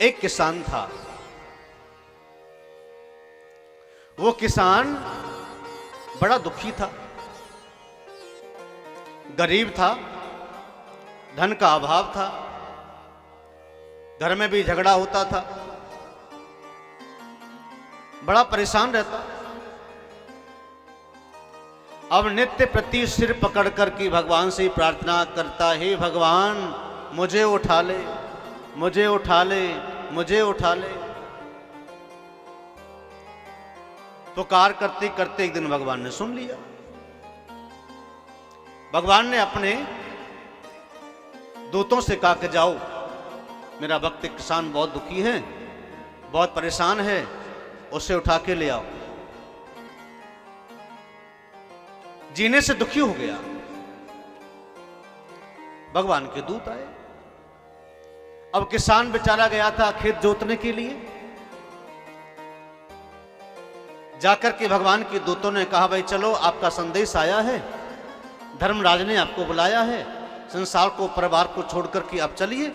एक किसान था। वो किसान बड़ा दुखी था, गरीब था, धन का अभाव था, घर में भी झगड़ा होता था, बड़ा परेशान रहता। अब नित्य प्रति सिर पकड़ कर के भगवान से प्रार्थना करता, हे भगवान मुझे उठा ले, मुझे उठा ले, मुझे उठा ले। पुकार करते करते एक दिन भगवान ने सुन लिया। भगवान ने अपने दूतों से कहा कि जाओ, मेरा भक्त किसान बहुत दुखी है, बहुत परेशान है, उसे उठा के ले आओ। जीने से दुखी हो गया। भगवान के दूत आए। अब किसान बेचारा गया था खेत जोतने के लिए। जाकर के भगवान के दूतों ने कहा, भाई चलो आपका संदेश आया है, धर्मराज ने आपको बुलाया है, संसार को परिवार को छोड़कर के आप चलिए।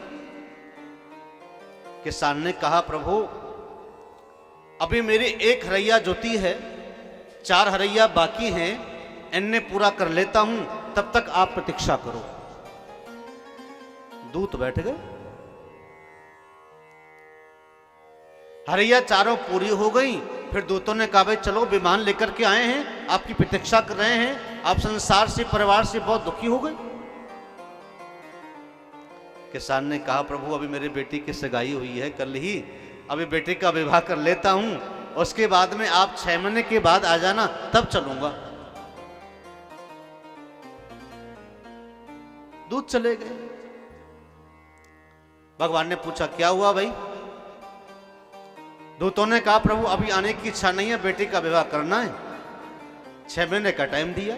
किसान ने कहा, प्रभु अभी मेरी एक हरैया जोती है, 4 हरैया बाकी हैं, इन्हें पूरा कर लेता हूं, तब तक आप प्रतीक्षा करो। दूत बैठ गए। हरैया चारों पूरी हो गई। फिर दूतों ने कहा, भाई चलो विमान लेकर के आए हैं, आपकी प्रतीक्षा कर रहे हैं, आप संसार से परिवार से बहुत दुखी हो गए। किसान ने कहा, प्रभु अभी मेरे बेटी की सगाई हुई है कल ही, अभी बेटे का विवाह कर लेता हूं, उसके बाद में आप 6 महीने के बाद आ जाना, तब चलूंगा। दूत चले गए। भगवान ने पूछा, क्या हुआ भाई? दूतों ने कहा, प्रभु अभी आने की इच्छा नहीं है, बेटे का विवाह करना है, 6 महीने का टाइम दिया।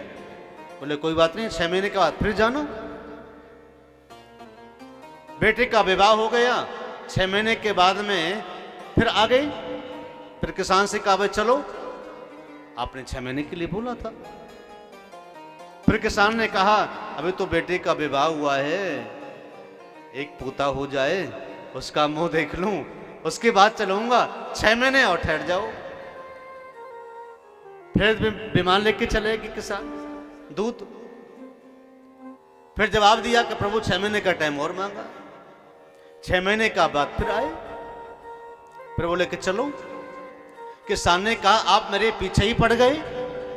बोले कोई बात नहीं, 6 महीने के बाद फिर जाना। बेटे का विवाह हो गया, 6 महीने के बाद में फिर आ गई। फिर किसान से कहा, भाई चलो, आपने 6 महीने के लिए बोला था। फिर किसान ने कहा, अभी तो बेटे का विवाह हुआ है, एक पोता हो जाए, उसका मुंह देख लूं, उसके बाद चलूंगा, 6 महीने और ठहर जाओ। फिर विमान लेके चलेगी किसान, दूत। फिर जवाब दिया कि प्रभु 6 महीने का टाइम और मांगा। 6 महीने का बाद फिर आए। फिर बोले कि चलो। किसान ने कहा, आप मेरे पीछे ही पड़ गए,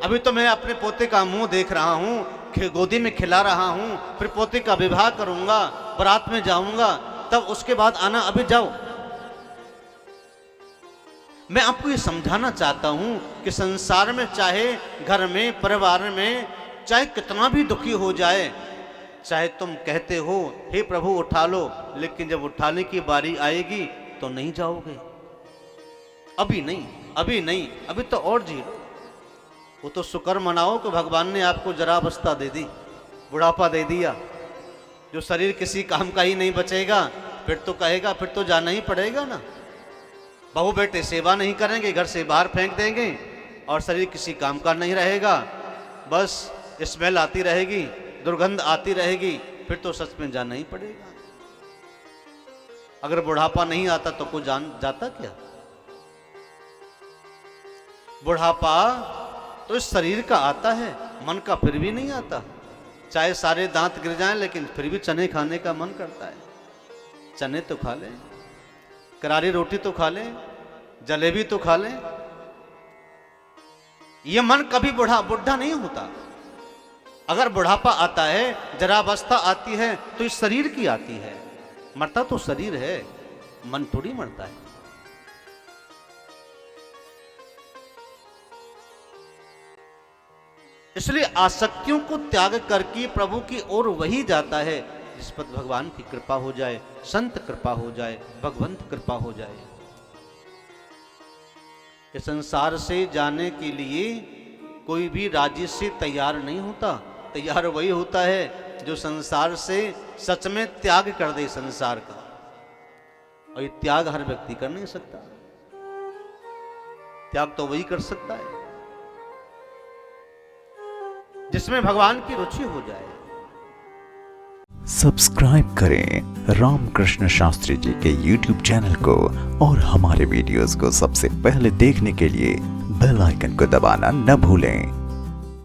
अभी तो मैं अपने पोते का मुंह देख रहा हूं, गोदी में खिला रहा हूं, फिर पोते का विवाह करूंगा, बारात में जाऊंगा, तब उसके बाद आना, अभी जाओ। मैं आपको ये समझाना चाहता हूं कि संसार में, चाहे घर में, परिवार में, चाहे कितना भी दुखी हो जाए, चाहे तुम कहते हो हे प्रभु उठा लो, लेकिन जब उठाने की बारी आएगी तो नहीं जाओगे। अभी नहीं, अभी नहीं, अभी तो और जी लो। वो तो शुक्र मनाओ कि भगवान ने आपको जरावस्था दे दी, बुढ़ापा दे दिया, जो शरीर किसी काम का ही नहीं बचेगा, फिर तो कहेगा फिर तो जाना ही पड़ेगा ना। बहू बेटे सेवा नहीं करेंगे, घर से बाहर फेंक देंगे, और शरीर किसी काम का नहीं रहेगा, बस स्मेल आती रहेगी, दुर्गंध आती रहेगी, फिर तो सच में जाना ही पड़ेगा। अगर बुढ़ापा नहीं आता तो कोई जान जाता क्या? बुढ़ापा तो इस शरीर का आता है, मन का फिर भी नहीं आता। चाहे सारे दांत गिर जाएं, लेकिन फिर भी चने खाने का मन करता है। चने तो खा लें, करारी रोटी तो खा लें, जलेबी तो खा लें। यह मन कभी बुढ़ा नहीं होता। अगर बुढ़ापा आता है, जरावस्था आती है, तो इस शरीर की आती है। मरता तो शरीर है, मन थोड़ी मरता है। इसलिए आसक्तियों को त्याग करके प्रभु की ओर वही जाता है जिस पर भगवान की कृपा हो जाए, संत कृपा हो जाए, भगवंत कृपा हो जाए। इस संसार से जाने के लिए कोई भी राजी से तैयार नहीं होता। तैयार वही होता है जो संसार से सच में त्याग कर दे संसार का। और ये त्याग हर व्यक्ति कर नहीं सकता। त्याग तो वही कर सकता है जिसमें भगवान की रुचि हो जाए। सब्सक्राइब करें रामकृष्ण शास्त्री जी के YouTube चैनल को और हमारे वीडियोस को सबसे पहले देखने के लिए बेल आइकन को दबाना न भूलें।